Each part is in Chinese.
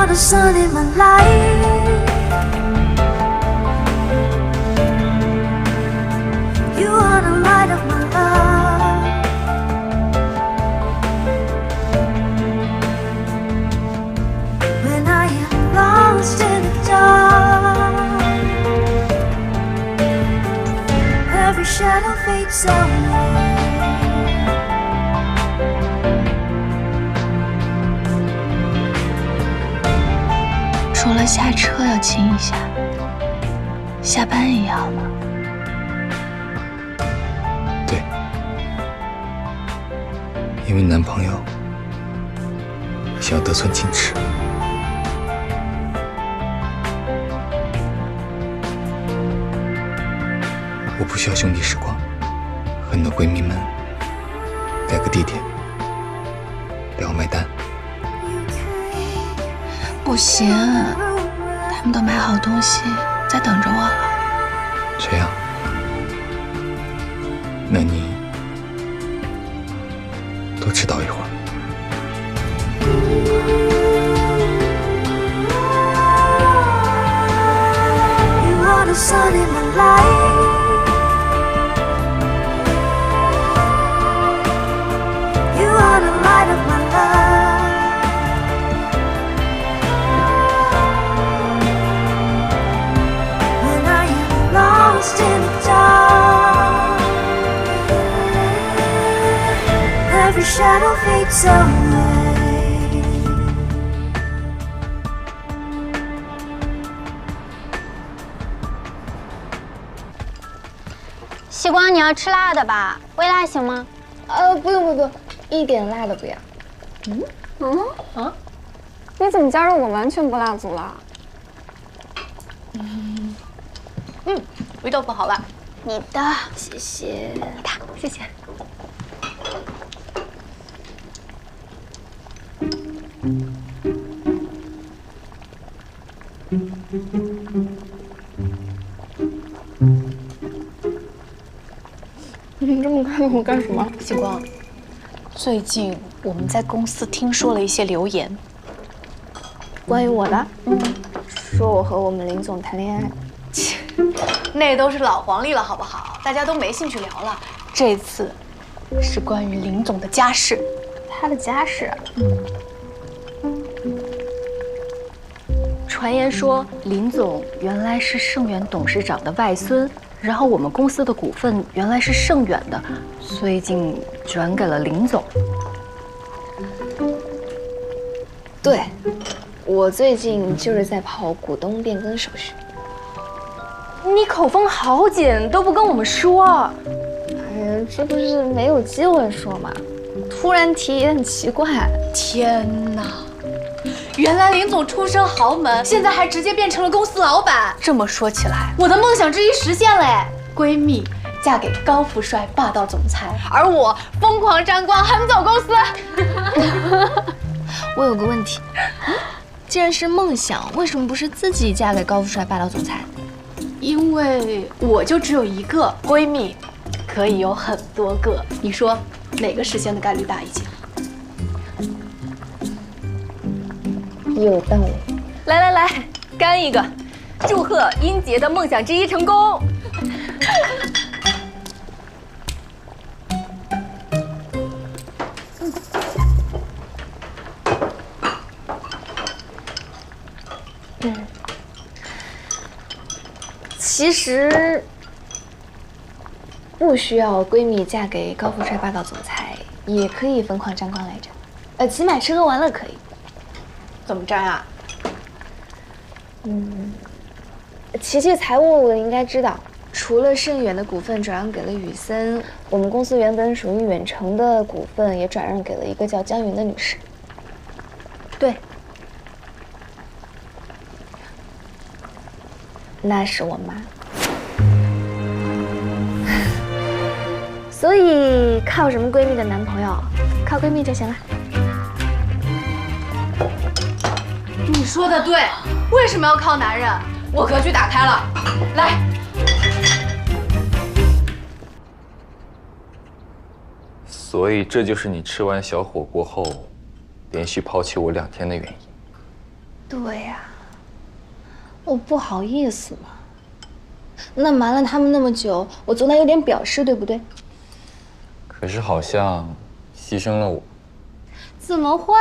the sun in my life. You are the light of my love. When I am lost in the dark, every shadow fades away. 除了下车要亲一下，下班也要吗？对，因为男朋友想要得寸进尺。我不需要兄弟时光，和你的闺蜜们改个地点，不要买单。不行，他们都买好东西在等着我了。这样，那你多迟到一会儿。You are the sun in my life. You are the light of my love. When I am lost in the dark, every shadow fades away. 西瓜，你要吃辣的吧？微辣行吗？不用，一点辣的不要。你怎么加入我完全不辣组了？味道不好吧？你的，谢谢。谢谢。你这么看着我干什么？星光，最近我们在公司听说了一些流言，关于我的，说我和我们林总谈恋爱。那都是老黄历了，好不好？大家都没兴趣聊了。这次是关于林总的家事，他的家事。传言说林总原来是盛远董事长的外孙，然后我们公司的股份原来是盛远的，最近转给了林总。对，我最近就是在跑股东变更手续。你口风好紧，都不跟我们说。哎呀，这不是没有机会说吗？突然提也很奇怪。天哪！原来林总出身豪门，现在还直接变成了公司老板。这么说起来，我的梦想之一实现了哎！闺蜜嫁给高富帅霸道总裁，而我疯狂沾光横走公司。我有个问题，既然是梦想，为什么不是自己嫁给高富帅霸道总裁？因为我就只有一个闺蜜，可以有很多个。你说哪个实现的概率大一些？有道理。来，干一个！祝贺英杰的梦想之一成功！其实不需要闺蜜嫁给高富帅霸道总裁，也可以疯狂沾光来着。起码吃喝玩乐可以。怎么沾啊？琪琪财务应该知道，除了盛远的股份转让给了宇森，我们公司原本属于远程的股份也转让给了一个叫江云的女士。对，那是我妈。所以靠什么闺蜜的男朋友，靠闺蜜就行了。你说的对，为什么要靠男人？我格局打开了，来。所以这就是你吃完小火锅后，连续抛弃我2天的原因。对呀，我不好意思嘛。那瞒了他们那么久，我总得有点表示，对不对？可是好像牺牲了我。怎么会？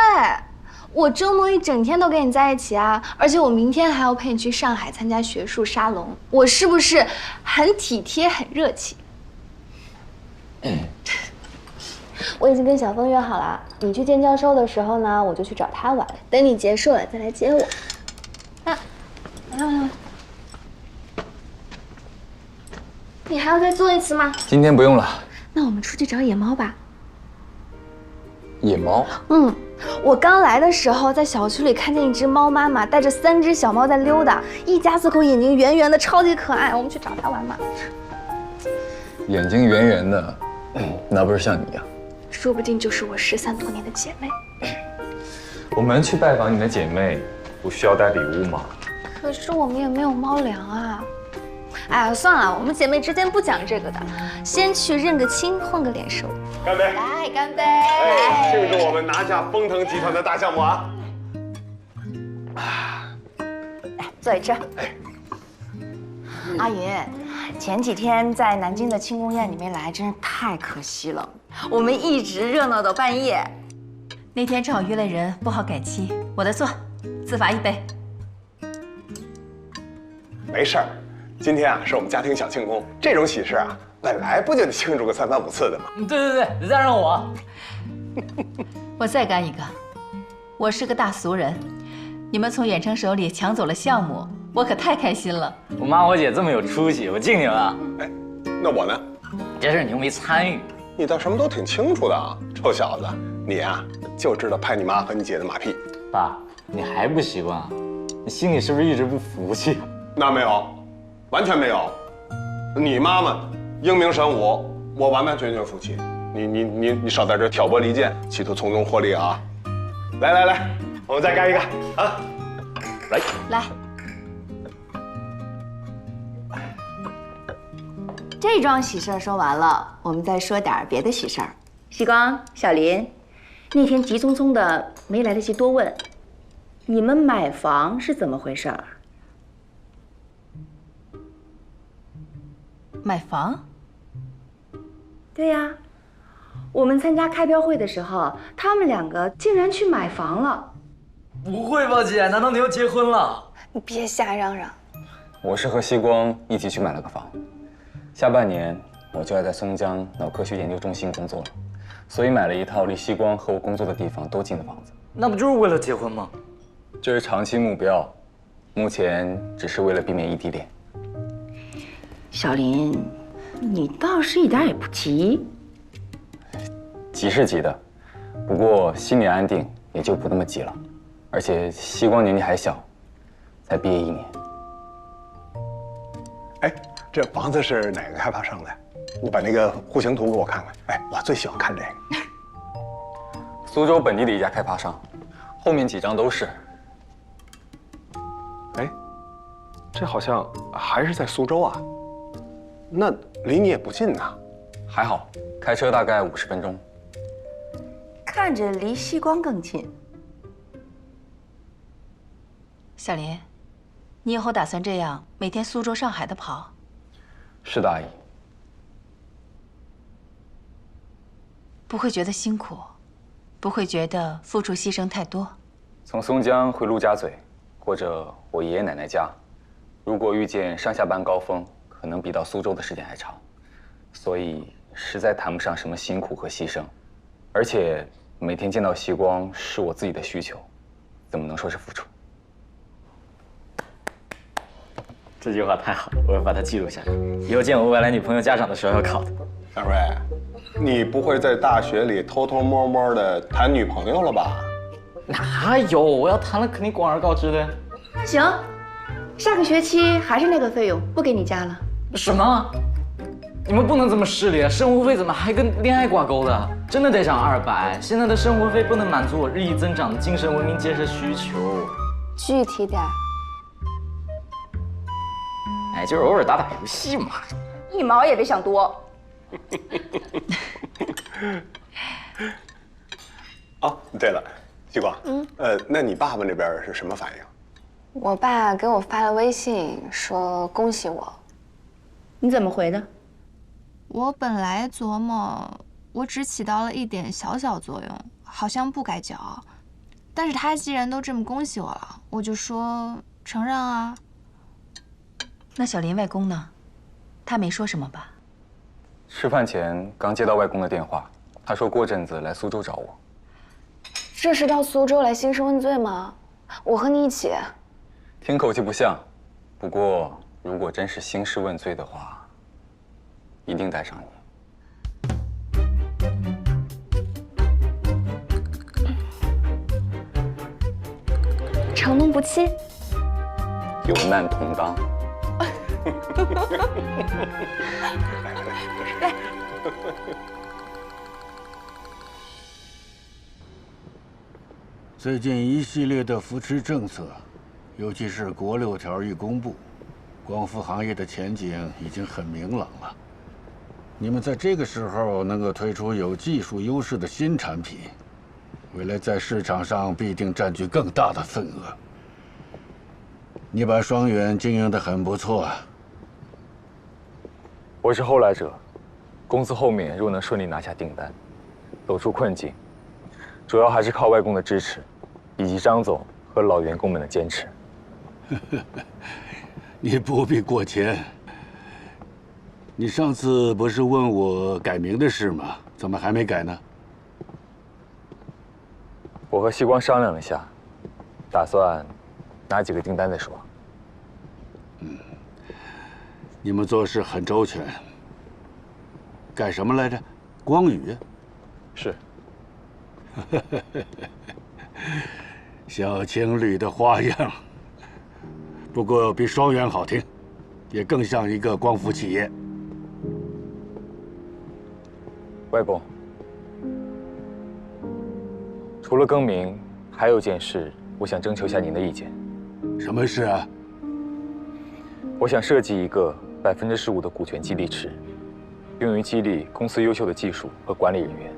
我周末一整天都跟你在一起啊，而且我明天还要陪你去上海参加学术沙龙，我是不是很体贴、很热情？我已经跟小峰约好了，你去见教授的时候呢，我就去找他玩，等你结束了再来接我。来，你还要再做一次吗？今天不用了。那我们出去找野猫吧。野猫？我刚来的时候，在小区里看见一只猫妈妈带着3只小猫在溜达，一家4口，眼睛圆圆的，超级可爱。我们去找它玩嘛。眼睛圆圆的，那不是像你呀？说不定就是我失散多年的姐妹。我们去拜访你的姐妹，不需要带礼物吗？可是我们也没有猫粮啊。哎呀，算了，我们姐妹之间不讲这个的，先去认个亲，混个脸熟。干杯！来，干杯！哎，庆祝我们拿下丰腾集团的大项目啊！坐一吃。阿云，前几天在南京的庆功宴你没来，真是太可惜了。我们一直热闹到半夜。那天正好约了人，不好改期，我的错，自罚1杯。没事儿，今天啊是我们家庭小庆功，这种喜事啊，本来不就得庆祝个3番5次的吗？对，你再让我。我再干一个。我是个大俗人，你们从远程手里抢走了项目，我可太开心了。我妈我姐这么有出息，我敬你们啊。哎，那我呢？这事你又没参与。你倒什么都挺清楚的啊，臭小子，你啊就知道拍你妈和你姐的马屁。爸，你还不习惯啊？你心里是不是一直不服气？那没有，完全没有。你妈妈英明神武，我完完全全服气。你少在这挑拨离间，企图从中获利啊！来，我们再干一个啊！来，这桩喜事儿说完了，我们再说点别的喜事儿。西光、小林，那天急匆匆的，没来得及多问，你们买房是怎么回事儿？买房？对呀，我们参加开标会的时候，他们2个竟然去买房了。不会吧，姐？难道你要结婚了？你别瞎嚷嚷。我是和西光一起去买了个房，下半年我就要在松江脑科学研究中心工作了，所以买了一套离西光和我工作的地方都近的房子。那不就是为了结婚吗？这是长期目标，目前只是为了避免异地恋。小林，你倒是一点也不急。急是急的，不过心里安定，也就不那么急了。而且西光年纪还小，才毕业1年。哎，这房子是哪个开发商的？你把那个户型图给我看看。哎，我最喜欢看这个。苏州本地的一家开发商，后面几张都是。哎，这好像还是在苏州啊。那离你也不近呐。还好，开车大概50分钟。看着离西光更近。小林，你以后打算这样每天苏州、上海的跑？是的，阿姨。不会觉得辛苦，不会觉得付出牺牲太多？从松江回陆家嘴，或者我爷爷奶奶家，如果遇见上下班高峰，可能比到苏州的时间还长，所以实在谈不上什么辛苦和牺牲。而且每天见到西光是我自己的需求，怎么能说是付出？这句话太好了，我要把它记录下来，以后见我未来女朋友家长的时候要考的。大瑞，你不会在大学里偷偷摸摸的谈女朋友了吧？哪有？我要谈了肯定广而告之的。那行，下个学期还是那个费用，不给你加了。什么？你们不能这么势利啊！生活费怎么还跟恋爱挂钩的？真的得涨200。现在的生活费不能满足我日益增长的精神文明建设需求。具体点。哎，就是偶尔打打游戏嘛。1毛也别想多。哦，对了，西光，那你爸爸那边是什么反应？我爸给我发了微信说恭喜我。你怎么回的？我本来琢磨，我只起到了一点小小作用，好像不该骄傲。但是他既然都这么恭喜我了，我就说承认啊。那小林外公呢？他没说什么吧？吃饭前刚接到外公的电话，他说过阵子来苏州找我。这是到苏州来兴师问罪吗？我和你一起。听口气不像，不过如果真是兴师问罪的话，一定带上你。承诺不欺，有难同当。来。最近一系列的扶持政策，尤其是国六条一公布，光伏行业的前景已经很明朗了。你们在这个时候能够推出有技术优势的新产品，未来在市场上必定占据更大的份额。你把双远经营得很不错啊。我是后来者，公司后面若能顺利拿下订单，走出困境，主要还是靠外公的支持，以及张总和老员工们的坚持。你不必过谦。你上次不是问我改名的事吗？怎么还没改呢？我和西光商量了下，打算拿几个订单再说。你们做事很周全。改什么来着？光宇。是。小情侣的花样，不过比双元好听，也更像一个光伏企业。外公，除了更名，还有件事，我想征求一下您的意见。什么事啊？我想设计一个15%的股权激励池，用于激励公司优秀的技术和管理人员。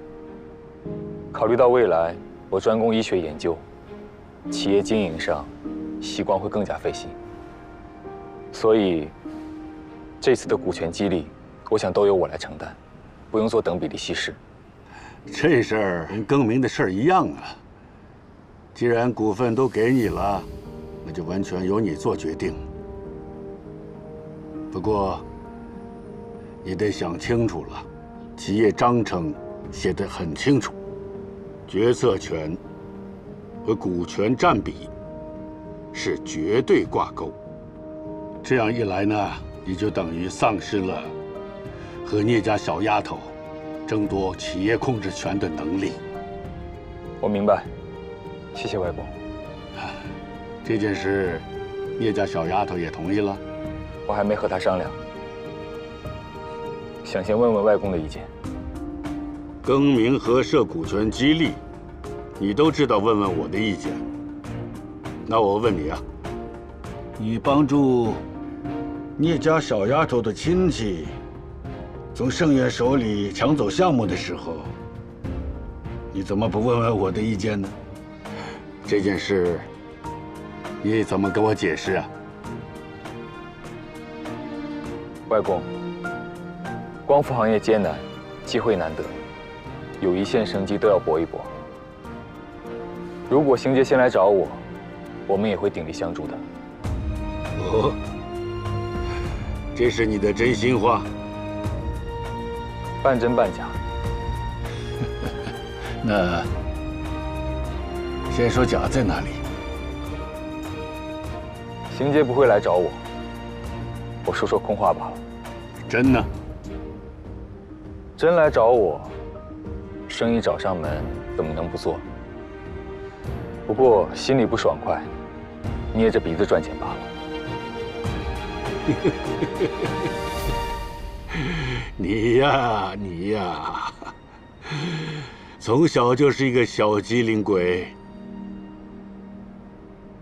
考虑到未来我专攻医学研究，企业经营上，西光会更加费心。所以，这次的股权激励，我想都由我来承担，不用做等比例稀释。这事儿跟更名的事儿一样啊。既然股份都给你了，那就完全由你做决定。不过，你得想清楚了，企业章程写得很清楚，决策权和股权占比是绝对挂钩。这样一来呢，你就等于丧失了和聂家小丫头争夺企业控制权的能力。我明白，谢谢外公。这件事，聂家小丫头也同意了。我还没和她商量，想先问问外公的意见。更名和设股权激励，你都知道问问我的意见。那我问你啊，你帮助聂家小丫头的亲戚从盛远手里抢走项目的时候，你怎么不问问我的意见呢？这件事，你怎么跟我解释啊？外公，光伏行业艰难，机会难得，有一线生机都要搏一搏。如果邢杰先来找我，我们也会鼎力相助的。哦，这是你的真心话？半真半假。那先说假在哪里？邢杰不会来找我，我说说空话罢了。真呢？真来找我，生意找上门，怎么能不做？不过心里不爽快，捏着鼻子赚钱罢了。你呀，你呀，从小就是一个小机灵鬼，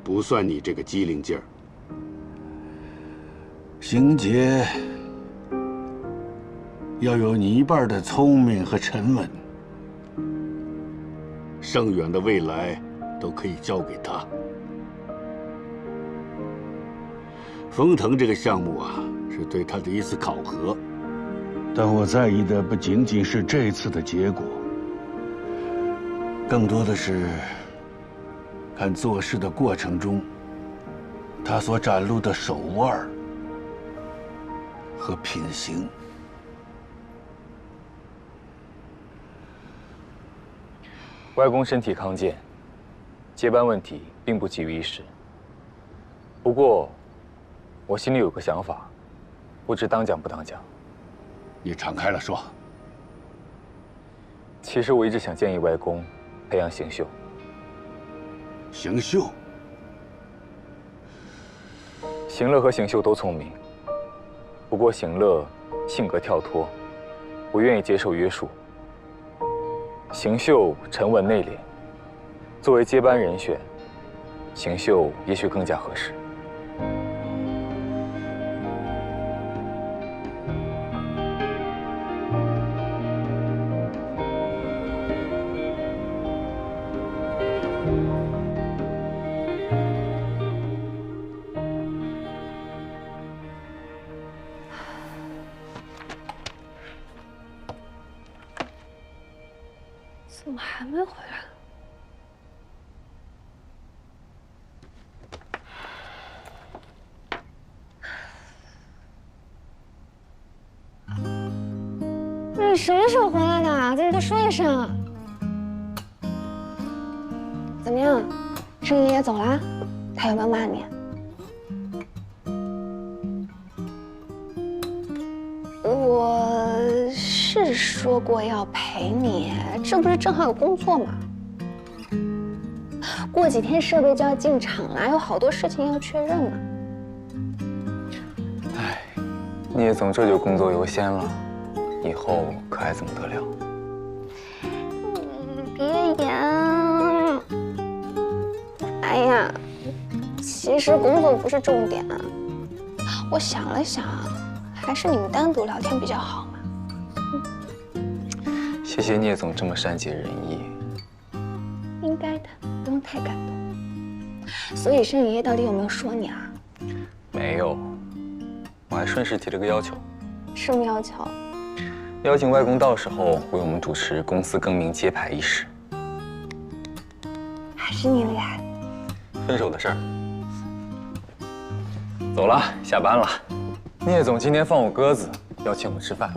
不算你这个机灵劲儿。邢杰要有你一半的聪明和沉稳，盛远的未来都可以交给他。丰腾这个项目啊，是对他的一次考核，但我在意的不仅仅是这次的结果，更多的是看做事的过程中，他所展露的手腕和品行。外公身体康健，接班问题并不急于一时。不过，我心里有个想法，不知当讲不当讲。你敞开了说。其实我一直想建议外公培养邢秀。邢秀？邢乐和邢秀都聪明，不过邢乐性格跳脱，不愿意接受约束。邢秀沉稳内敛，作为接班人选，邢秀也许更加合适。怎么还没回来？你什么时候回来的？怎么不说一声？怎么样，盛爷爷走了？他有没有骂你？我是说过要陪你，这不是正好有工作吗？过几天设备就要进厂了，有好多事情要确认呢。唉，聂总这就工作优先了，以后可还怎么得了？别演。哎呀，其实工作不是重点。我想了想，还是你们单独聊天比较好嘛。谢谢聂总这么善解人意。应该的，不用太感动。所以盛爷爷到底有没有说你啊？没有，我还顺势提了个要求。什么要求？邀请外公到时候为我们主持公司更名揭牌仪式。还是你厉害。分手的事儿。走了，下班了。聂总今天放我鸽子，邀请我吃饭。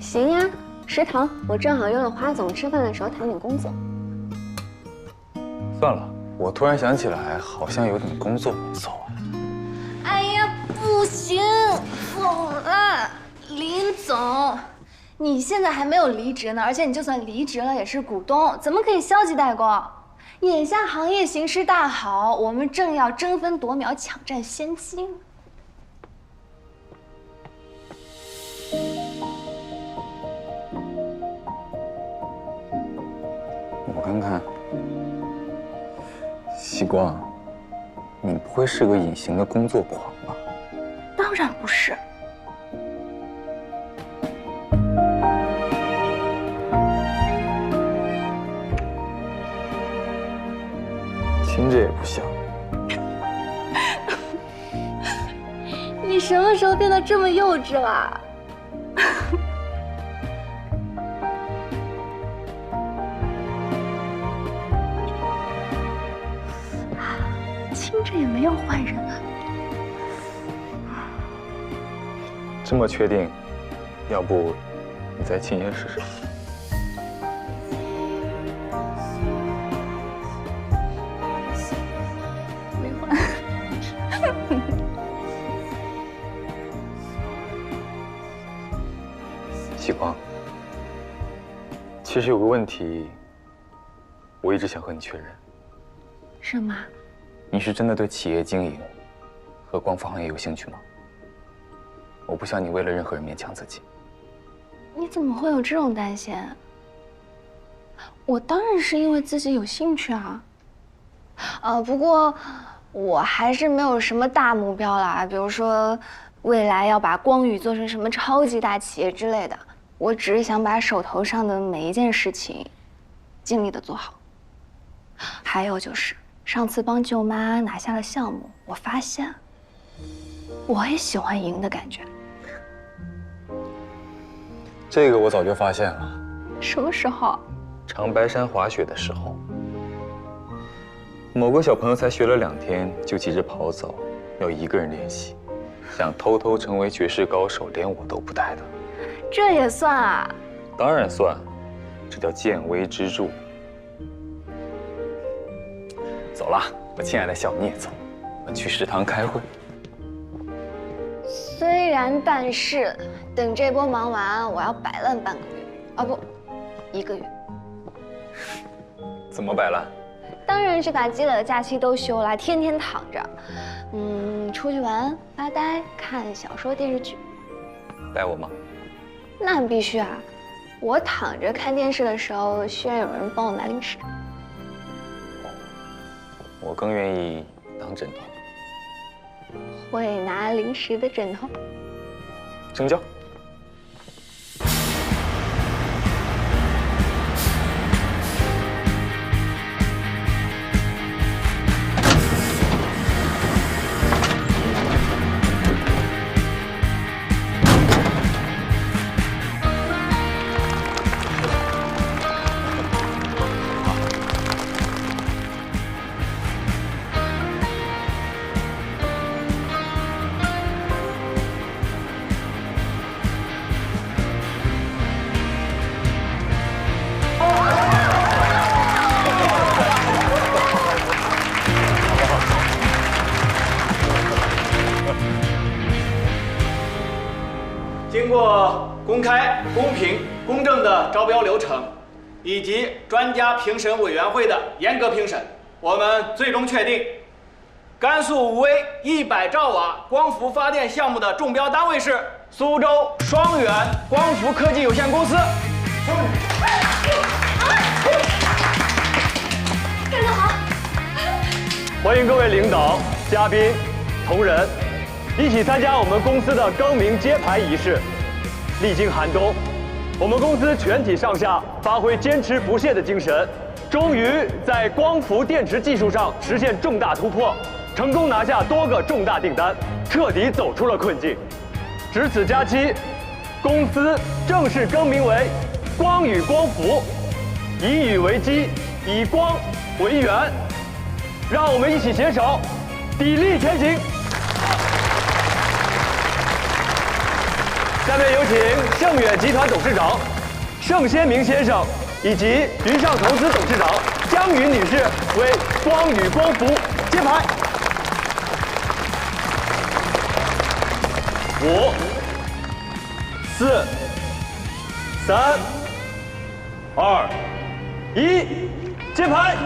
行呀，食堂我正好约了花总吃饭的时候谈点工作。算了，我突然想起来，好像有点工作没做完。哎呀，不行，疯了！林总，你现在还没有离职呢，而且你就算离职了，也是股东，怎么可以消极怠工？眼下行业形势大好，我们正要争分夺秒，抢占先机。我看看，希光，你不会是个隐形的工作狂吧？当然不是。听着也不像。你什么时候变得这么幼稚了？听着也没有坏人啊。这么确定？要不你再亲眼试试？没换。希光，其实有个问题，我一直想和你确认。什么？你是真的对企业经营和光伏行业有兴趣吗？我不想你为了任何人勉强自己。你怎么会有这种担心？我当然是因为自己有兴趣啊。不过我还是没有什么大目标啦，比如说未来要把光宇做成什么超级大企业之类的。我只是想把手头上的每一件事情尽力的做好。还有就是上次帮舅妈拿下了项目，我发现我也喜欢赢的感觉。这个我早就发现了。什么时候？长白山滑雪的时候，某个小朋友才学了2天，就急着跑走，要一个人练习，想偷偷成为绝世高手，连我都不带的。这也算啊？当然算，这叫见微知著。走了，我亲爱的小，你也走，我们去食堂开会。虽然但是，等这波忙完，我要摆烂半个月，啊不，1个月。怎么摆烂？当然是把积累的假期都休了，天天躺着，出去玩、发呆、看小说、电视剧。带我吗？那必须啊！我躺着看电视的时候，需要有人帮我拿零食。我更愿意当枕头。会拿零食的枕头。成交。经过公开、公平、公正的招标流程，以及专家评审委员会的严格评审，我们最终确定，甘肃武威100兆瓦光伏发电项目的中标单位是苏州双远光伏科技有限公司。干得好！欢迎各位领导、嘉宾、同仁，一起参加我们公司的更名揭牌仪式。历经寒冬，我们公司全体上下发挥坚持不懈的精神，终于在光伏电池技术上实现重大突破，成功拿下多个重大订单，彻底走出了困境。值此佳期，公司正式更名为光宇光伏，以宇为基，以光为源，让我们一起携手，砥砺前行。下面有请盛远集团董事长盛先明先生以及云上投资董事长江云女士为光宇光伏揭牌。5、4、3、2、1，揭牌！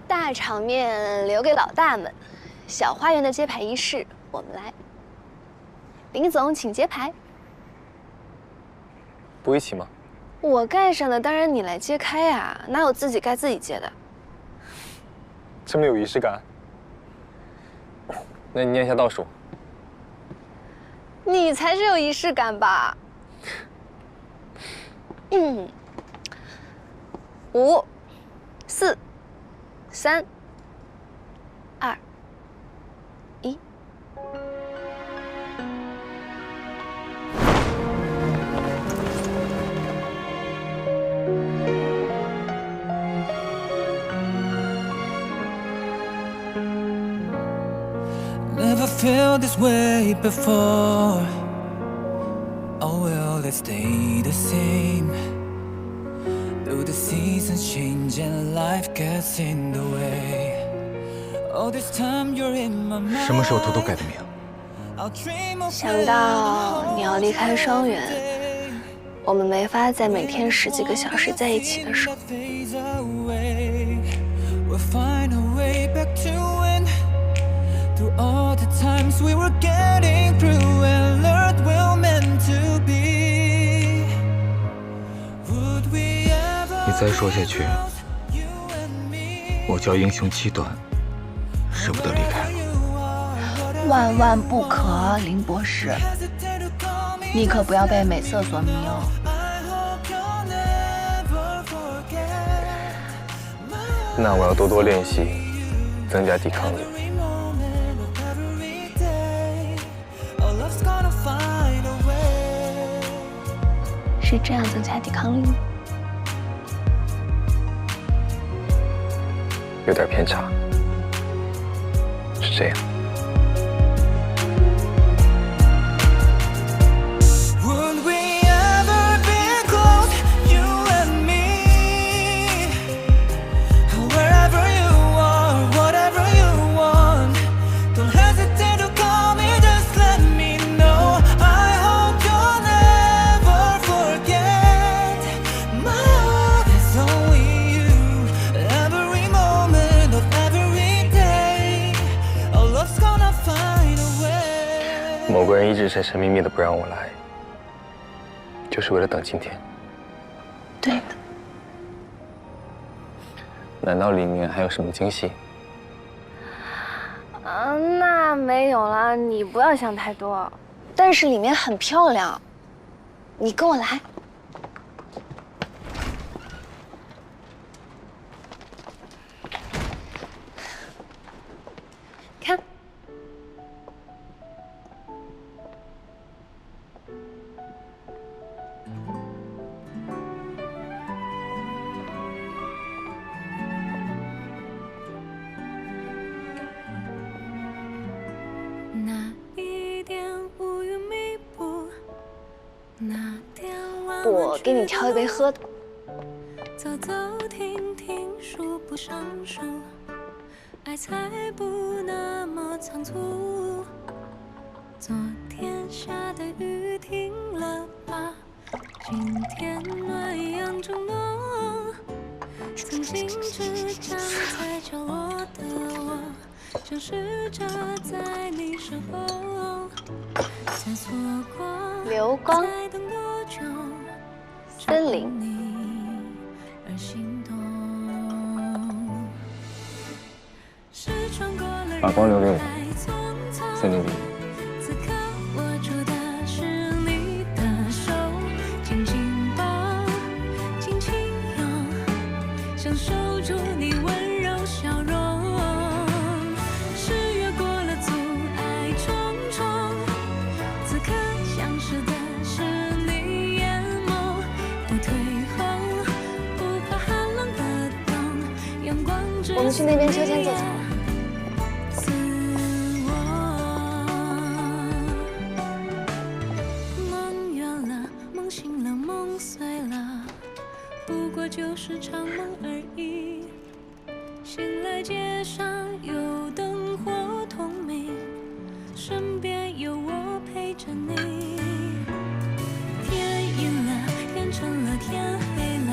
大场面留给老大们，小花园的揭牌仪式我们来。林总，请揭牌。不一起吗？我盖上的，当然你来揭开啊，哪有自己盖自己揭的？这么有仪式感。那你念一下倒数。你才是有仪式感吧？5、4、3、2、1。Never felt this way before. Oh well, let's stay the same. Though the seasons change and life gets in the way. All this time you're in my mind. 什么时候偷偷改的名？想到你要离开双园，我们没法再每天10几个小时在一起的时候。Through all the times we were getting through and learned we're meant to be. Would we ever 你再说下去，我叫英雄气短，舍不得离开了。万万不可，林博士，你可不要被美色所迷哦。那我要多多练习，增加抵抗力。是这样增加抵抗力吗？有点偏差，是这样。某个人一直神神秘秘的不让我来，就是为了等今天。对的。难道里面还有什么惊喜？那没有了，你不要想太多。但是里面很漂亮，你跟我来。看。我给你挑一杯喝的。走走停停，数不胜数，爱才不那么仓促。昨天下的雨停了吧？今天暖阳正浓。曾经只站在角落的我，就试着在你身后。再错过，流光。再等多久？森林。把光留给我，森林里。此刻握住的是你的手，紧紧抱，紧紧拥，享受住你温柔笑容。是越过了阻碍重重，此刻像是的是你眼眸，不退后，不怕寒冷的冬，阳光之下。我们去那边秋千坐起来。就是场梦而已，醒来街上有灯火通明，身边有我陪着你。天阴了，天沉了，天黑了，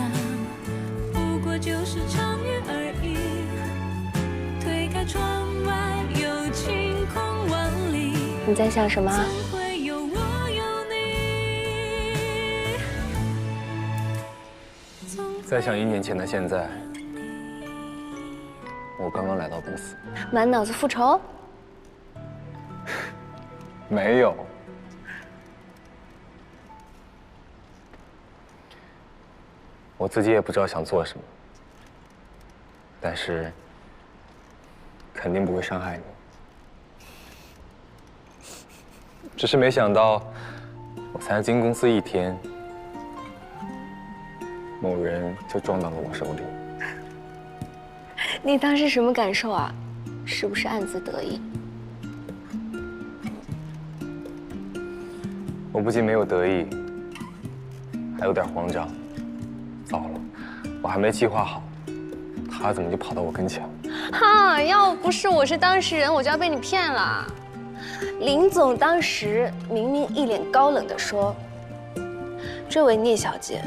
不过就是场雨而已。推开窗外，有晴空万里。你在想什么？再想1年前的现在，我刚刚来到公司，满脑子复仇？没有。我自己也不知道想做什么，但是肯定不会伤害你。只是没想到，我才进公司1天。某人就撞到了我手里。你当时什么感受啊？是不是暗自得意？我不仅没有得意，还有点慌张。糟了，我还没计划好，他怎么就跑到我跟前了？哈！要不是我是当事人，我就要被你骗了。林总当时明明一脸高冷地说：“这位聂小姐，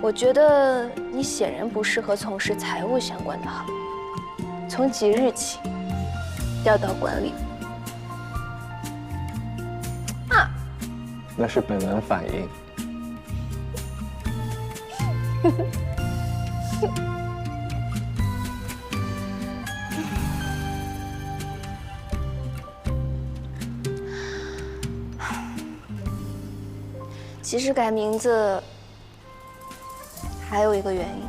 我觉得你显然不适合从事财务相关的行业，从即日起调到管理部。”啊，那是本能反应。其实改名字还有一个原因，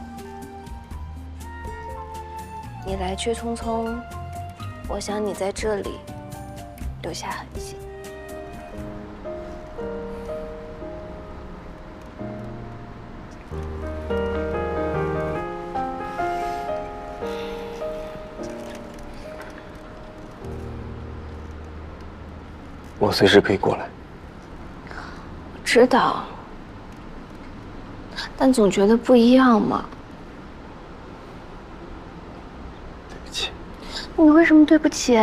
你来去匆匆，我想你在这里留下痕迹。我随时可以过来。知道，但总觉得不一样嘛。对不起。你为什么对不起？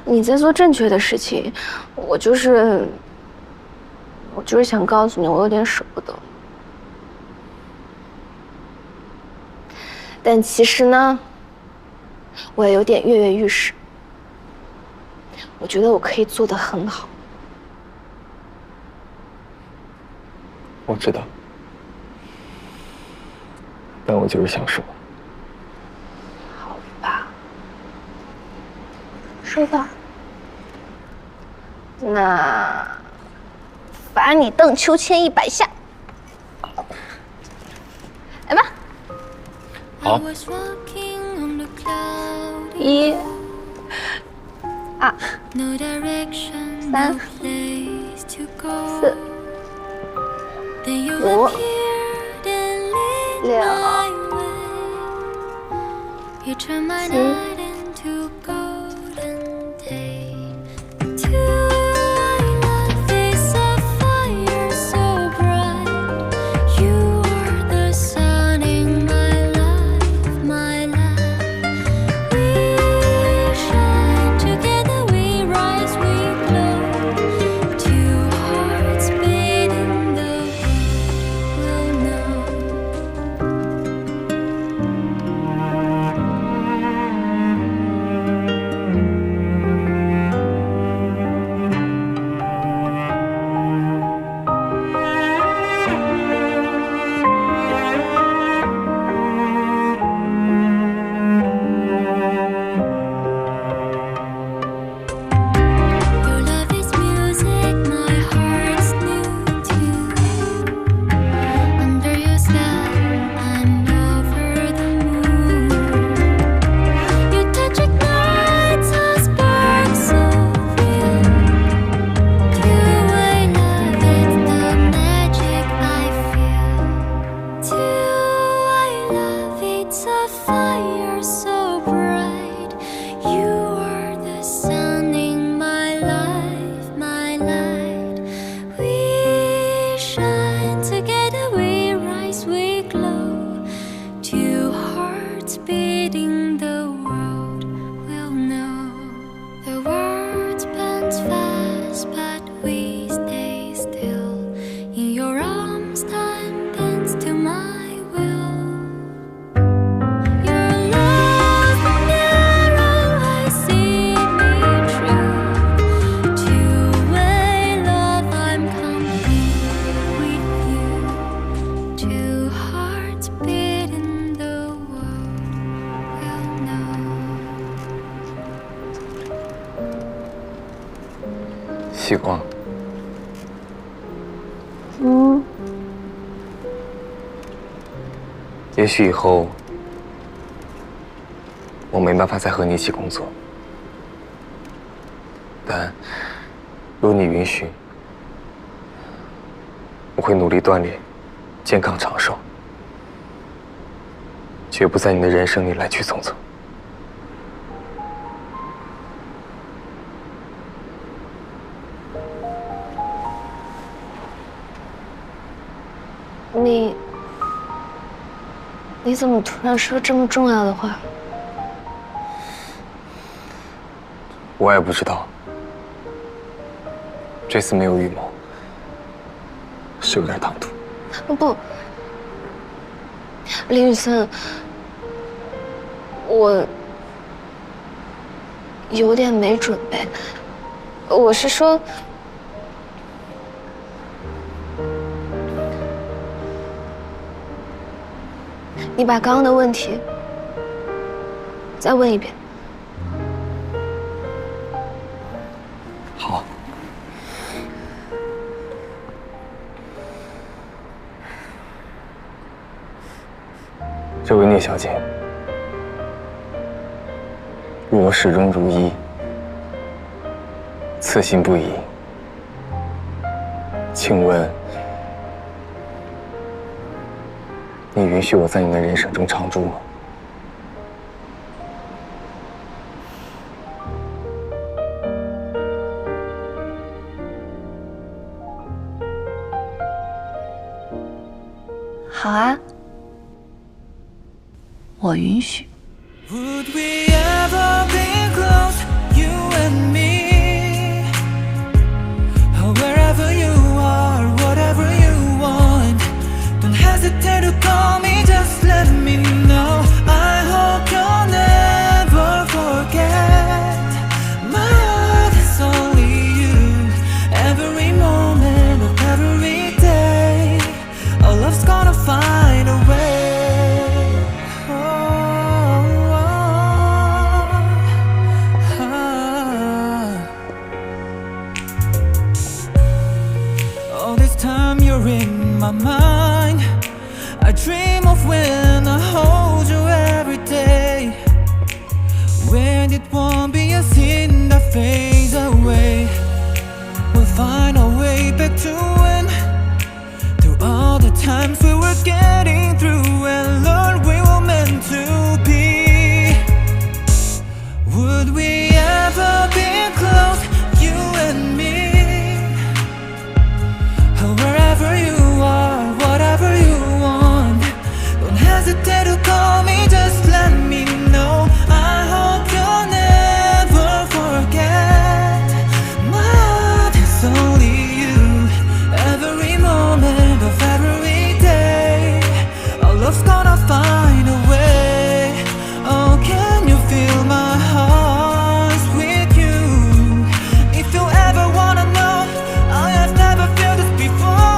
你在做正确的事情，我就是想告诉你，我有点舍不得。但其实呢，我也有点跃跃欲试。我觉得我可以做得很好。我知道，但我就是想说。好吧，说吧。那罚你荡秋千100下，来吧。好。1、2、3、4、5、6、希光，也许以后我没办法再和你一起工作，但如你允许，我会努力锻炼，健康长寿，绝不在你的人生里来去匆匆。你怎么突然说这么重要的话？我也不知道，这次没有预谋，是有点唐突。不，林雨森，我有点没准备。我是说，你把刚刚的问题再问一遍。好。这位聂小姐，若我始终如一，此心不移，请问，你允许我在你的人生中常驻吗？好啊，我允许。 Would we ever be close, you and me? Wherever you are, whatever you want, don't hesitate to call me, just let me know. I hope you'll never forget. My heart is only you. Every moment of every day, our love's gonna find a way. In my mind, I dream of when I hold you every day, when it won't be a thing that fades away. We'll find our way back to when, through all the times we were getting through, and Lord, we were meant to be. Would we ever be close, you and me? Wherever you are, whatever you want, don't hesitate to call me, just let me know. I hope you'll never forget. My heart is only you. Every moment of every day, our love's gonna find a way. Oh, can you feel my heart's with you? If you ever wanna know, I have never felt this before.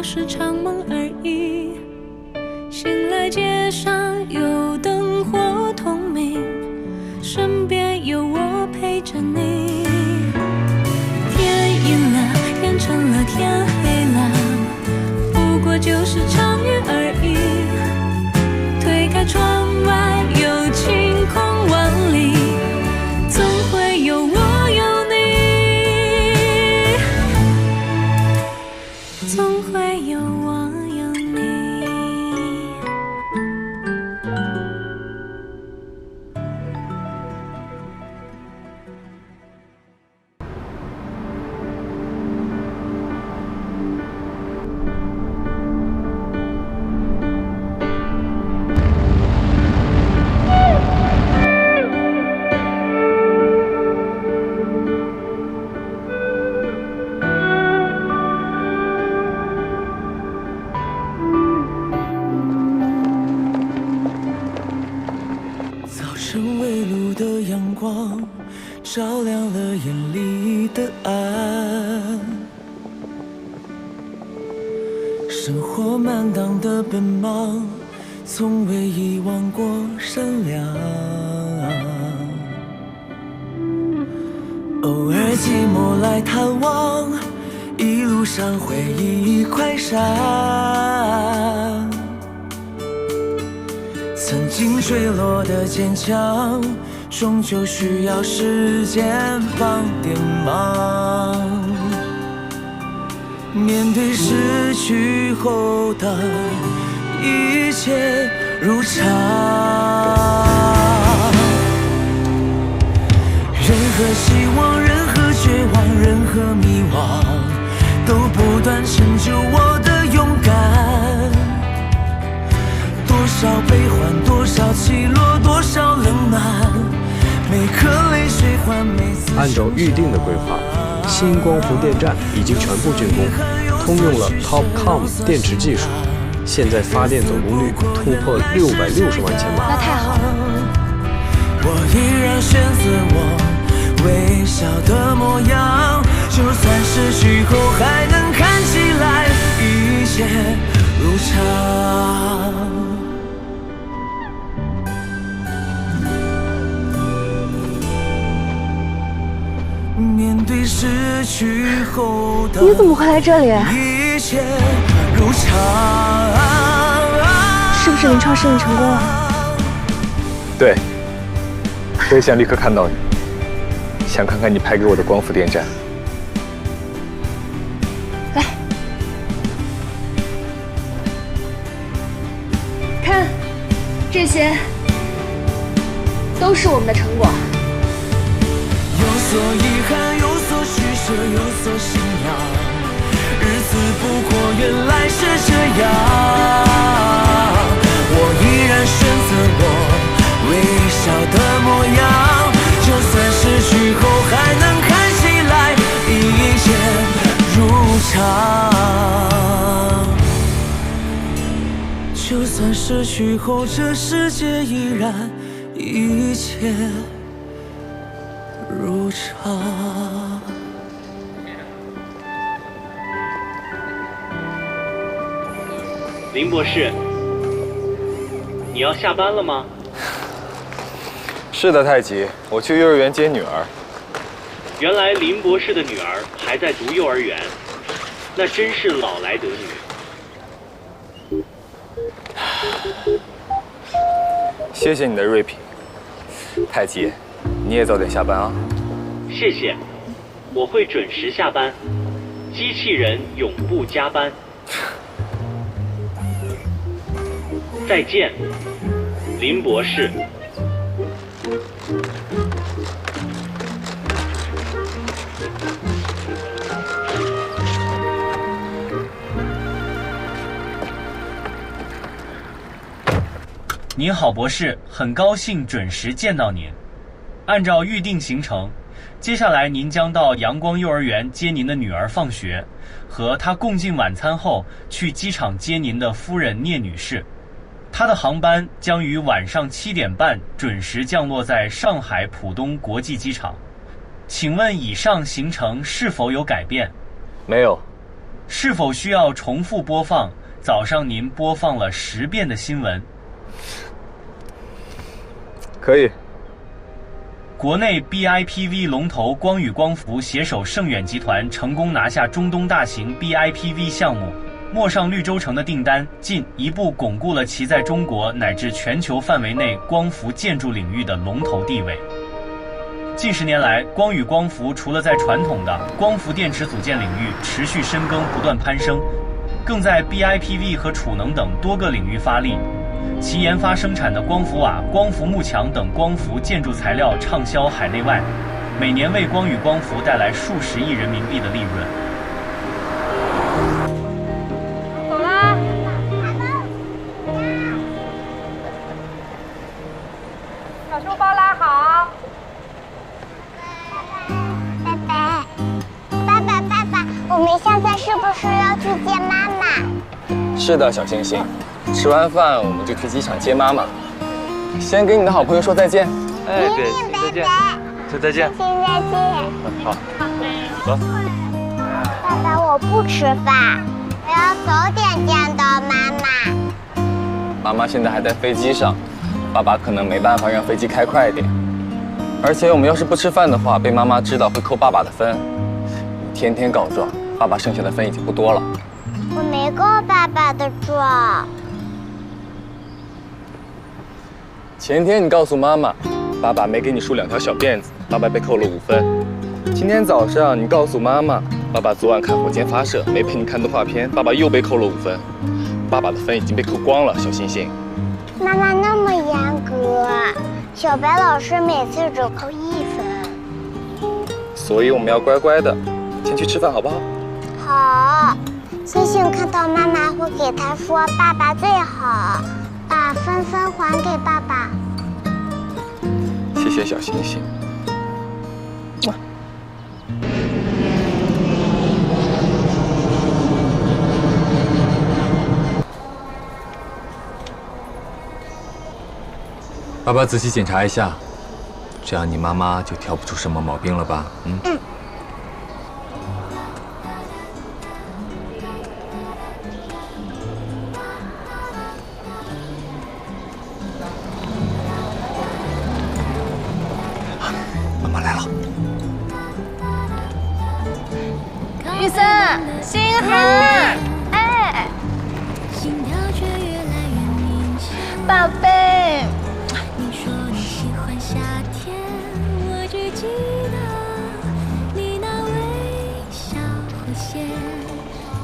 就是场梦而已。醒来街上有灯火通明，身边有我陪着你。天阴了，变成了天黑了，不过就是场雨而已。推开窗外，有晴空万里，总会有我有你，总会有我有你。照亮了眼里的暗，生活满当的奔忙，从未遗忘过善良。偶尔寂寞来探望，一路上回忆快闪。曾经坠落的坚强，终究需要时间帮点忙。面对失去后的一切如常，任何希望，任何绝望，任何迷惘，都不断成就我的勇敢。多少悲欢，多少起落，多少冷暖，每颗泪水换每次。按照预定的规划，新光伏电站已经全部竣工，通用了 TOPCon 电池技术，现在发电总功率突破660万千瓦。那太好了。我依然选择我微笑的模样，就算失去后还能看起来一切如常。面对失去后的你怎么会来这里？一切如常。是不是临床试验成功了？对，我也想立刻看到你，想看看你拍给我的光伏电站。来，看，这些都是我们的成果。有所遗憾，有所取舍，有所信仰，日子不过原来是这样。我依然选择我微笑的模样，就算失去后还能看起来一切如常。就算失去后这世界依然一切如常。林博士，你要下班了吗？是的，太极，我去幼儿园接女儿。原来林博士的女儿还在读幼儿园，那真是老来得女。谢谢你的锐评，太极，你也早点下班啊。谢谢，我会准时下班，机器人永不加班。再见，林博士。您好，博士，很高兴准时见到您。按照预定行程，接下来您将到阳光幼儿园接您的女儿放学，和她共进晚餐后去机场接您的夫人聂女士。她的航班将于晚上7点半准时降落在上海浦东国际机场。请问以上行程是否有改变？没有，是否需要重复播放早上您播放了10遍的新闻？可以。国内 BIPV 龙头光宇光伏携手盛远集团成功拿下中东大型 BIPV 项目陌上绿洲城的订单，进一步巩固了其在中国乃至全球范围内光伏建筑领域的龙头地位。近10年来，光宇光伏除了在传统的光伏电池组件领域持续深耕不断攀升，更在 BIPV 和储能等多个领域发力。其研发生产的光伏瓦、光伏幕墙等光伏建筑材料畅销海内外，每年为光宇光伏带来数十亿人民币的利润。走啦！把书包拉好。爸爸，我们现在是不是要去接妈妈？是的，小星星。吃完饭我们就去机场接妈妈。先给你的好朋友说再见。哎，对，再见，说再见。再见。好，走。爸爸，我不吃饭，我要早点见到妈妈。妈妈现在还在飞机上，爸爸可能没办法让飞机开快一点。而且我们要是不吃饭的话，被妈妈知道会扣爸爸的分。你天天告状，爸爸剩下的分已经不多了。我没告爸爸的状。前天你告诉妈妈，爸爸没给你梳2条小辫子，爸爸被扣了5分。今天早上你告诉妈妈，爸爸昨晚看火箭发射，没陪你看动画片，爸爸又被扣了5分。爸爸的分已经被扣光了，小星星。妈妈那么严格，小白老师每次只扣1分。所以我们要乖乖的，先去吃饭好不好？好。星星看到妈妈会给他说爸爸最好，把分还给爸爸。谢谢小星星。爸爸仔细检查一下，这样你妈妈就挑不出什么毛病了吧？嗯。妈妈来了。雨森，星河，哎，宝贝。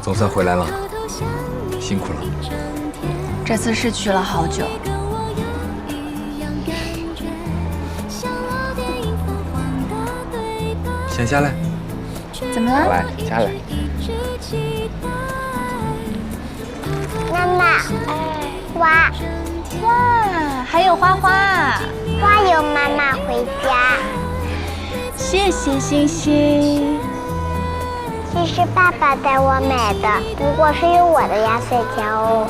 总算回来了，辛苦了。这次是去了好久。先下来。怎么了？来，下来。妈妈，花。哇，还有花花。花有妈妈回家。谢谢星星。这是爸爸带我买的，不过是有我的压岁钱哦。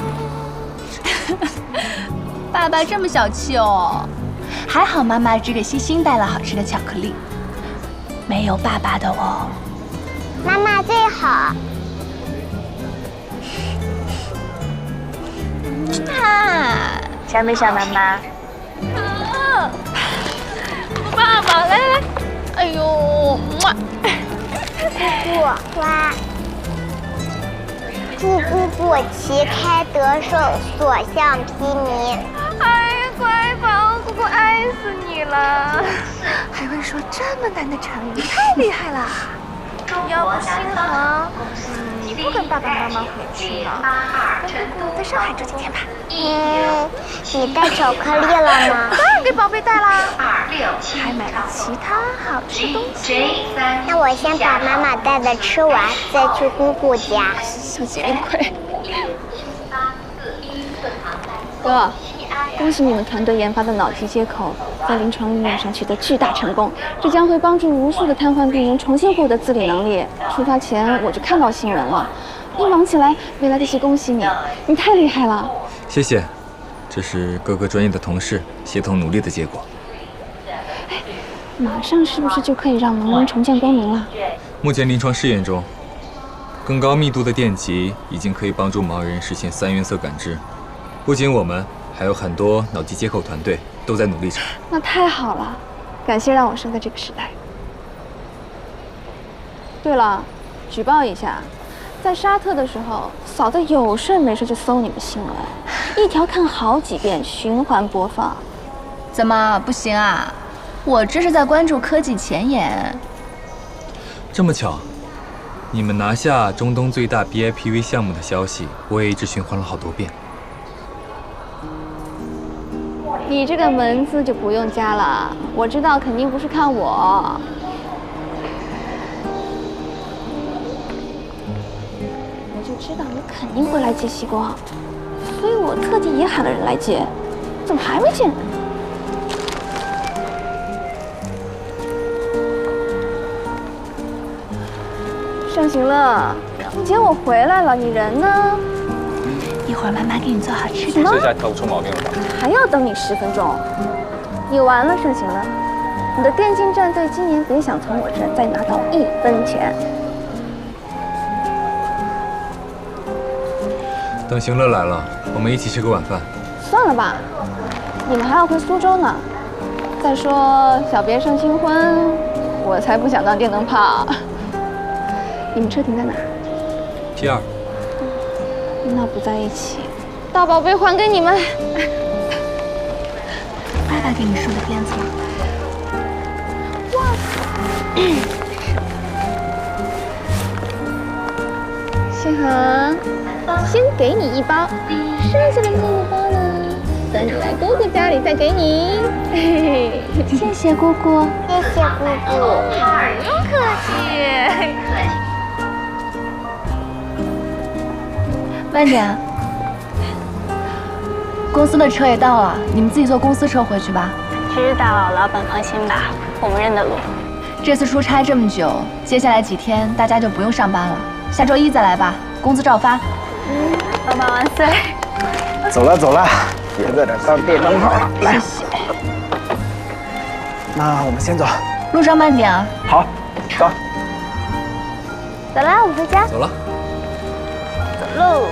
爸爸这么小气哦，还好妈妈只给星星带了好吃的巧克力，没有爸爸的哦。妈妈最好。想没想妈妈？爸爸，来来来，哎呦，姑姑花，祝姑姑旗开得胜，所向披靡。哎呀，乖宝，姑姑爱死你了，还会说这么难的成语，太厉害了。要不星河，你不跟爸爸妈妈回去了，跟姑姑在上海住几天吧。你带巧克力了吗？当然给宝贝带啦，还买了其他好吃的东西。那我先把妈妈带的吃完，再去姑姑家。小见鬼！哥，恭喜你们团队研发的脑提接口在临床应用上取得巨大成功，这将会帮助无数的瘫痪病人重新获得自理能力。出发前我就看到新闻了，一忙起来，未来这些恭喜你，你太厉害了。谢谢，这是各个专业的同事协同努力的结果。马上是不是就可以让盲人重见光明了？目前临床试验中，更高密度的电极已经可以帮助盲人实现3原色感知。不仅我们，还有很多脑机接口团队都在努力着。那太好了，感谢让我生在这个时代。对了，举报一下，在沙特的时候，嫂子有事没事就搜你们新闻，一条看好几遍，循环播放。怎么不行啊？我这是在关注科技前沿。这么巧，你们拿下中东最大 BIPV 项目的消息，我也一直循环了好多遍。你这个门字就不用加了，我知道肯定不是看我。我就知道你肯定会来接西光，所以我特地也喊了人来接，怎么还没见呢？盛行乐，姐我回来了，你人呢？一会儿妈妈给你做好吃的。这下挑不出毛病了吧？还要等你10分钟。你完了，盛行乐，你的电竞战队今年别想从我这儿再拿到1分钱。等行乐来了，我们一起吃个晚饭。算了吧，你们还要回苏州呢。再说小别胜新婚，我才不想当电灯泡。你们车停在哪儿？T2。那不在一起，大宝贝还给你们。爸爸给你梳的辫子吗？哇塞！谢恒，先给你1包，剩下的这1包呢，等你来姑姑家里再给你。谢谢姑姑，谢谢姑姑，不用客气。慢点，公司的车也到了，你们自己坐公司车回去吧。知道，老板放心吧，我们认得路。这次出差这么久，接下来几天大家就不用上班了，下周1再来吧，工资照发。老板万岁！走了走了，别在这当电灯泡了，来。谢谢。那我们先走，路上慢点啊。好，走。走啦，我们回家。走了。走喽。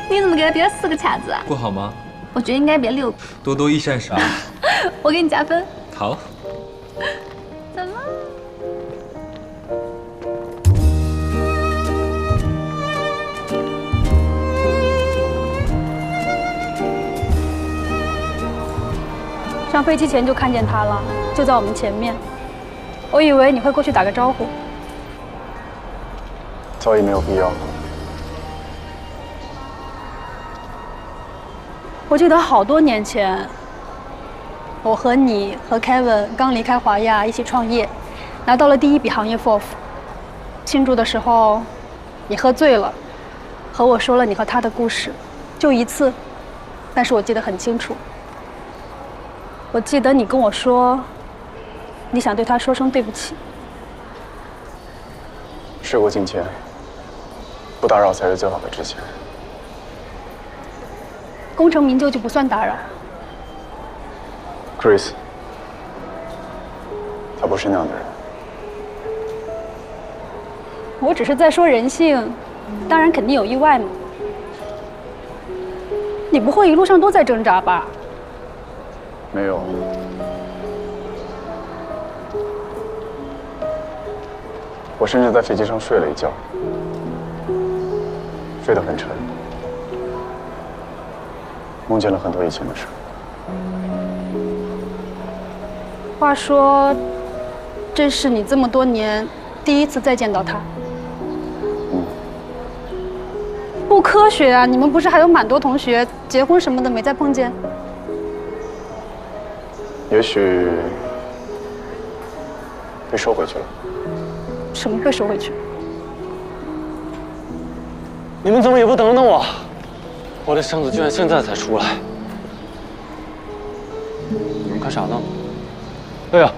你怎么给他别了4个卡子啊？不好吗？我觉得应该别6个。多多益善少。我给你加分。好。怎么？上飞机前就看见他了，就在我们前面。我以为你会过去打个招呼。早已没有必要了。我记得好多年前，我和你和 Kevin 刚离开华亚一起创业，拿到了第1笔行业 FOF。庆祝的时候，你喝醉了，和我说了你和他的故事，就1次，但是我记得很清楚。我记得你跟我说，你想对他说声对不起。事过境迁，不打扰才是最好的致歉。功成名就就不算打扰。Chris， 他不是那样的人。我只是在说人性，当然肯定有意外嘛。你不会一路上都在挣扎吧？没有。我甚至在飞机上睡了一觉，睡得很沉，梦见了很多以前的事。话说，这是你这么多年第1次再见到他。不科学啊！你们不是还有蛮多同学结婚什么的没再碰见？也许被收回去了。什么被收回去？你们怎么也不等等我？我的箱子居然现在才出来！你们看啥呢？哎呀，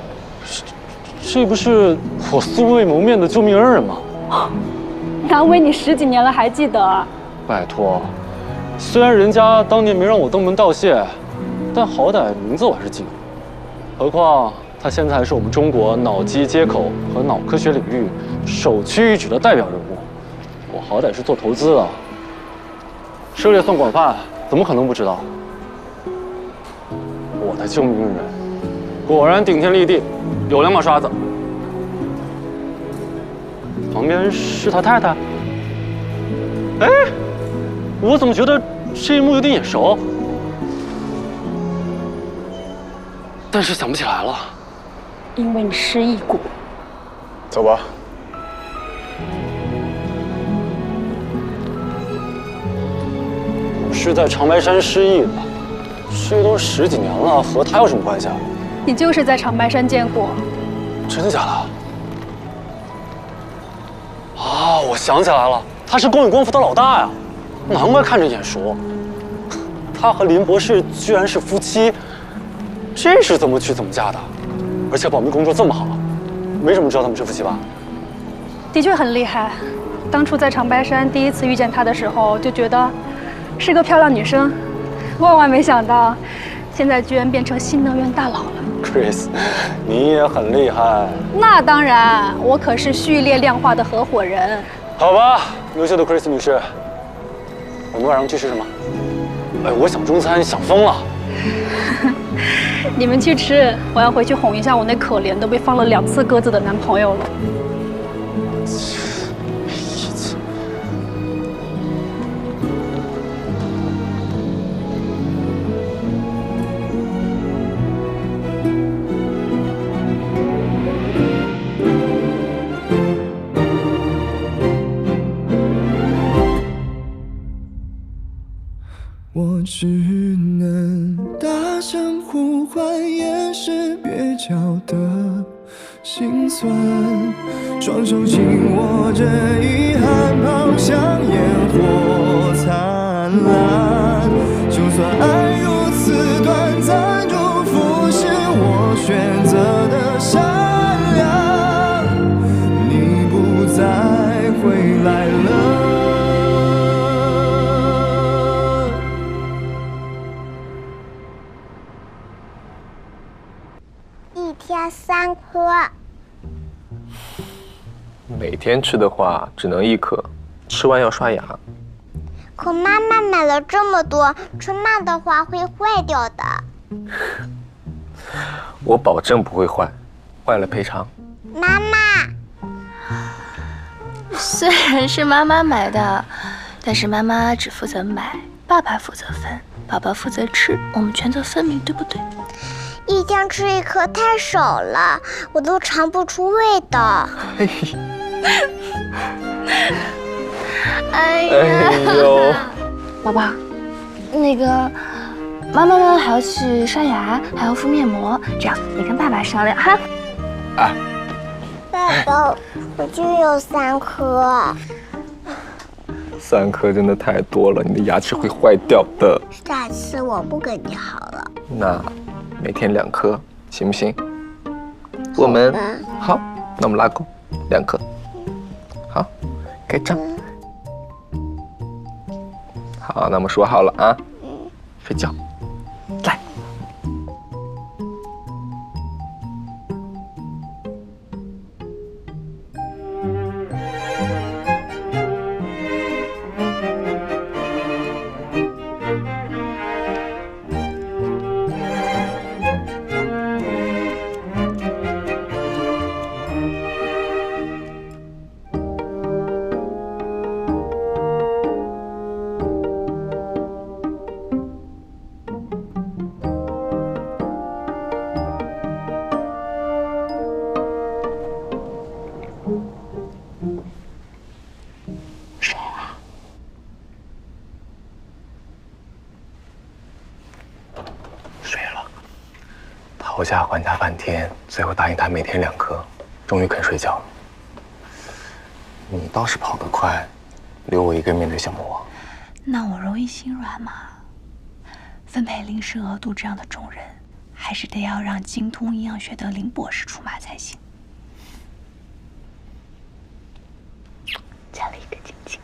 这不是我素未谋面的救命恩人吗？难为你10几年了还记得。拜托，虽然人家当年没让我登门道谢，但好歹名字我还是记得。何况他现在还是我们中国脑机接口和脑科学领域首屈一指的代表人物。我好歹是做投资的，涉猎算广泛，怎么可能不知道？我的救命恩人，果然顶天立地，有两把刷子。旁边是他太太。哎，我怎么觉得这一幕有点眼熟？但是想不起来了。因为你失忆过。走吧。我是在长白山失忆的，这都10几年了，和他有什么关系啊？你就是在长白山见过。真的假的？啊，我想起来了，他是光宇光伏的老大呀，难怪看着眼熟。他和林博士居然是夫妻，这是怎么娶怎么嫁的？而且保密工作这么好，没什么知道他们是夫妻吧？的确很厉害。当初在长白山第一次遇见她的时候，就觉得是个漂亮女生，万万没想到，现在居然变成新能源大佬了。Chris， 你也很厉害。那当然，我可是序列量化的合伙人。好吧，优秀的 Chris 女士，我们晚上去吃什么？哎，我想中餐，想疯了。你们去吃，我要回去哄一下我那可怜的被放了2次鸽子的男朋友了。我只能大声呼唤，掩饰蹩脚的心酸。双手紧握着遗憾，好像烟火灿烂。就算爱如此短暂，祝福是我选择的善良。你不再回来了。1天3颗。每天吃的话只能1颗，吃完要刷牙。可妈妈买了这么多，吃慢的话会坏掉的。我保证不会坏，坏了赔偿。妈妈，虽然是妈妈买的，但是妈妈只负责买，爸爸负责分，爸爸负责吃，我们权责分明，对不对？1天吃1颗太少了，我都尝不出味道。哎呦，宝宝，那个妈妈呢还要去刷牙，还要敷面膜，这样你跟爸爸商量哈。啊，爸爸，我就有3颗。3颗真的太多了，你的牙齿会坏掉的。下次我不跟你好了。那每天2颗，行不行？我们好，那我们拉钩2颗。好，开张。好，那我们说好了啊。睡觉。来。讨价还价半天，最后答应他每天2颗，终于肯睡觉了。你倒是跑得快，留我一个人面对小魔王。那我容易心软吗？分配临时额度这样的重任，还是得要让精通营养学的林博士出马才行。加了一个晶晶。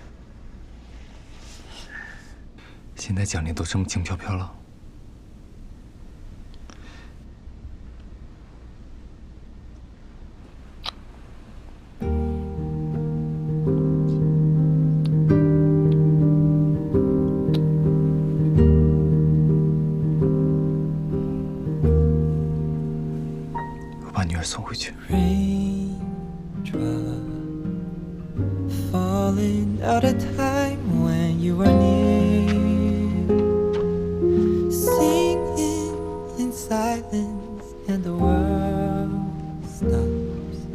现在奖励都这么轻飘飘了。把女儿送回去。 Falling out of time when you were near, singing in silence and the world stops,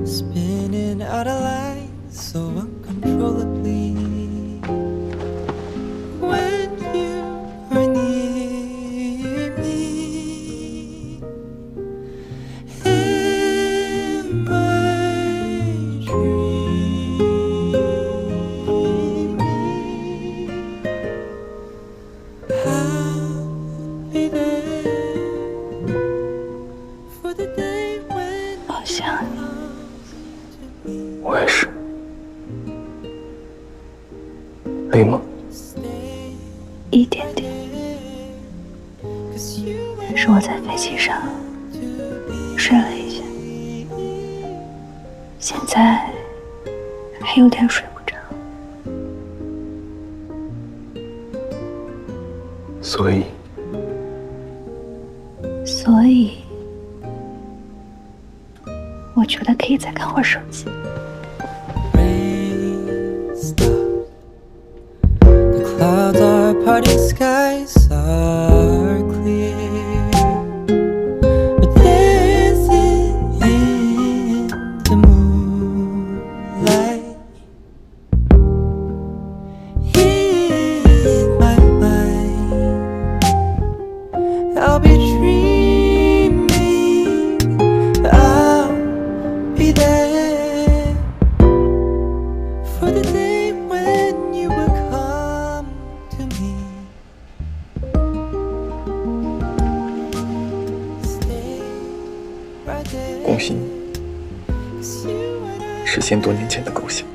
spinning out of line so uncontrollably. When you are near me, in my dreams, I'll be there for the day when 好想你。我也是。累吗？一点点。是我在飞机上睡了一下，现在还有点睡不着。所以，我觉得可以再看会儿手机。 Clouds are parting, skies are clear. We're dancing in the moonlight. In my mind, I'll be dreaming. I'll be there for the day when you will come to me. 恭喜你，实现多年前的构想。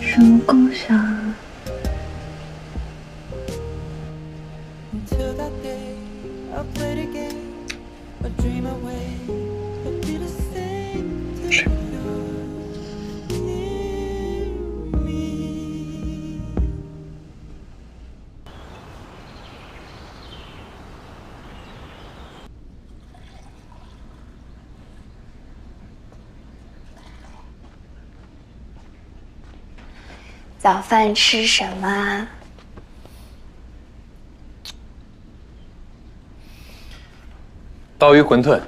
什么构想啊？ Until that day, I'll play the game, I'll dream away, it'll be the same till you're near me. 早饭吃什么啊？鲍鱼馄饨，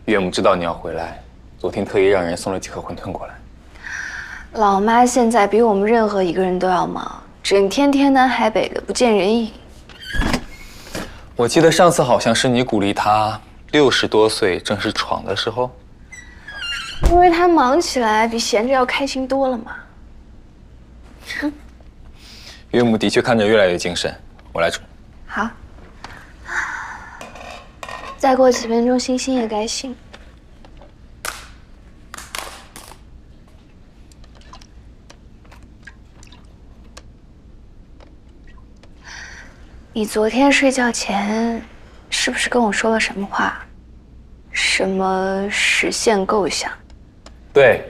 岳母知道你要回来，昨天特意让人送了几盒馄饨过来。老妈现在比我们任何一个人都要忙，整天天南海北的，不见人影。我记得上次好像是你鼓励她60多岁正是闯的时候。因为她忙起来比闲着要开心多了嘛。岳母的确看着越来越精神，我来煮。好。再过几分钟，星星也该醒。你昨天睡觉前是不是跟我说了什么话？什么实现构想？对，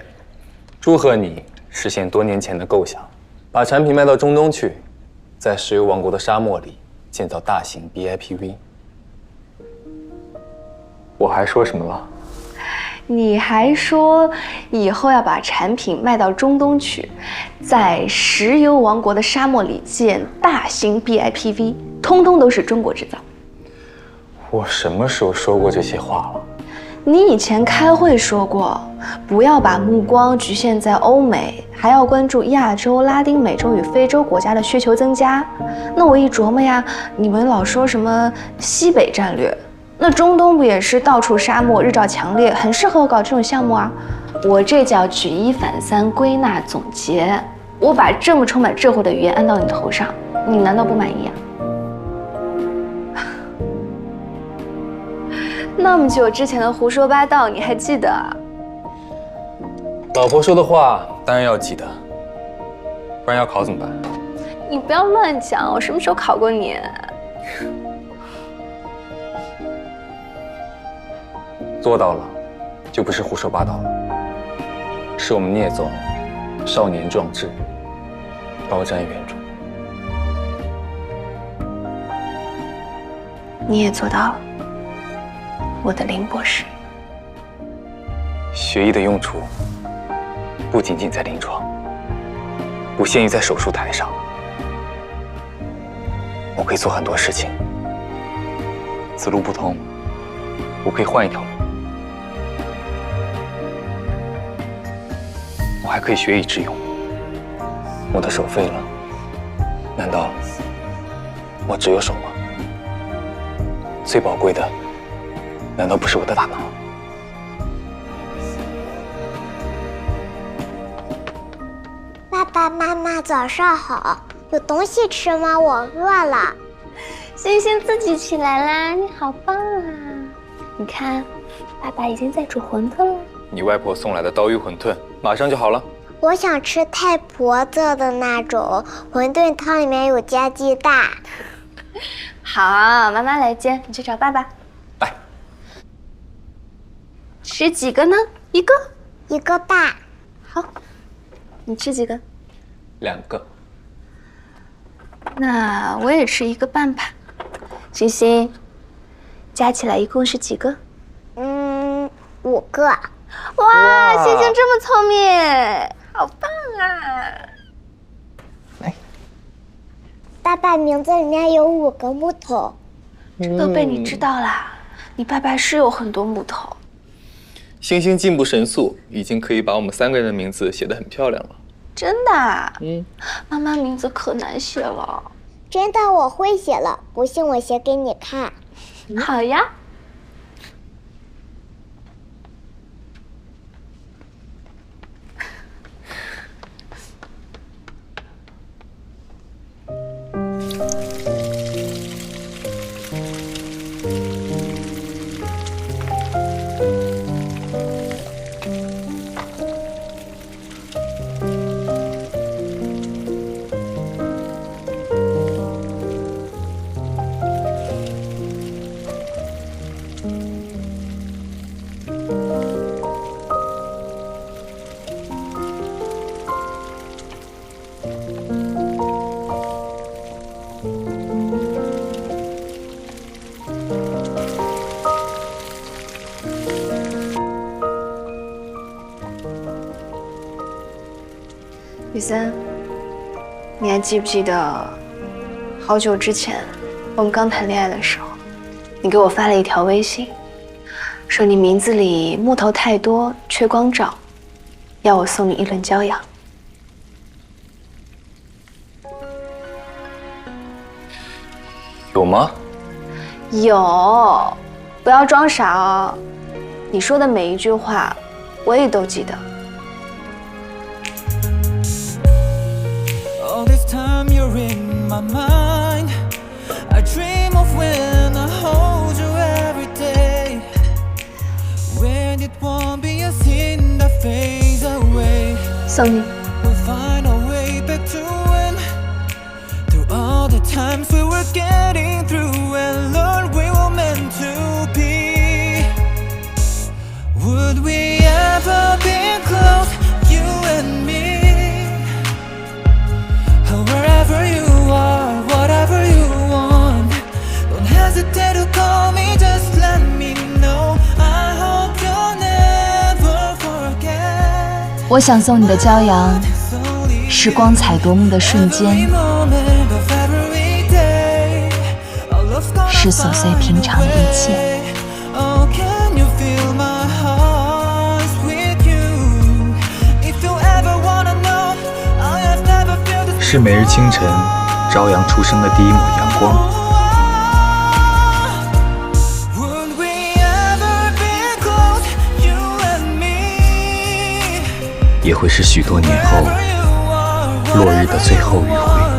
祝贺你实现多年前的构想，把产品卖到中东去，在石油王国的沙漠里建造大型 BIPV。我还说什么了？你还说以后要把产品卖到中东去，在石油王国的沙漠里建大型 BIPV， 通通都是中国制造。我什么时候说过这些话了？你以前开会说过，不要把目光局限在欧美，还要关注亚洲、拉丁美洲与非洲国家的需求增加。那我一琢磨呀，你们老说什么西北战略，那中东不也是到处沙漠，日照强烈，很适合搞这种项目啊？我这叫举一反三，归纳总结。我把这么充满智慧的语言安到你头上，你难道不满意啊？那么久之前的胡说八道，你还记得啊？老婆说的话当然要记得，不然要考怎么办？你不要乱讲，我什么时候考过你？做到了，就不是胡说八道了，是我们聂总少年壮志，高瞻远瞩。你也做到了。我的林博士。血液的用处不仅仅在临床，不限于在手术台上。我可以做很多事情，此路不通，我可以换一条路。我还可以学以致用。我的手废了，难道我只有手吗？最宝贵的，难道不是我的大脑？爸爸妈妈早上好，有东西吃吗？我饿了。星星自己起来啦，你好棒啊！你看，爸爸已经在煮馄饨了。你外婆送来的刀鱼馄饨马上就好了。我想吃太婆做的那种馄饨汤，里面有加鸡蛋。好，妈妈来煎，你去找爸爸。来，吃几个呢？一个，一个半。好，你吃几个？2个。那我也吃一个半吧。星星，加起来一共是几个？5个。哇，星星这么聪明，好棒啊！来，爸爸名字里面有5个木头。这都被你知道啦，你爸爸是有很多木头。星星进步神速，已经可以把我们3个人的名字写得很漂亮了。真的？妈妈名字可难写了。真的，我会写了，不信我写给你看。好呀。雨森，你还记不记得好久之前我们刚谈恋爱的时候，你给我发了一条微信，说你名字里木头太多，缺光照，要我送你一轮骄阳。有吗？有，不要装傻哦。你说的每一句话，我也都记得。All this time you're in my mind. I dream of when I hold you every day. When it won't be a sin that fades away. 送你。 We'll find our way back to when. Through all the times we were getting through and Lord we were meant to be. Would we ever be close, you and me? Wherever you are, whatever you want, don't hesitate to call me, just let me know. I hope you'll never forget. 我想送你的骄阳，是光彩夺目的瞬间，是琐碎平常的一切。 Oh, can you feel my heart with you? If you ever wanna know, I have never felt this. 是每日清晨朝阳出生的第一抹阳光， Would we ever be close, you and me? 也会是许多年后落日的最后余晖。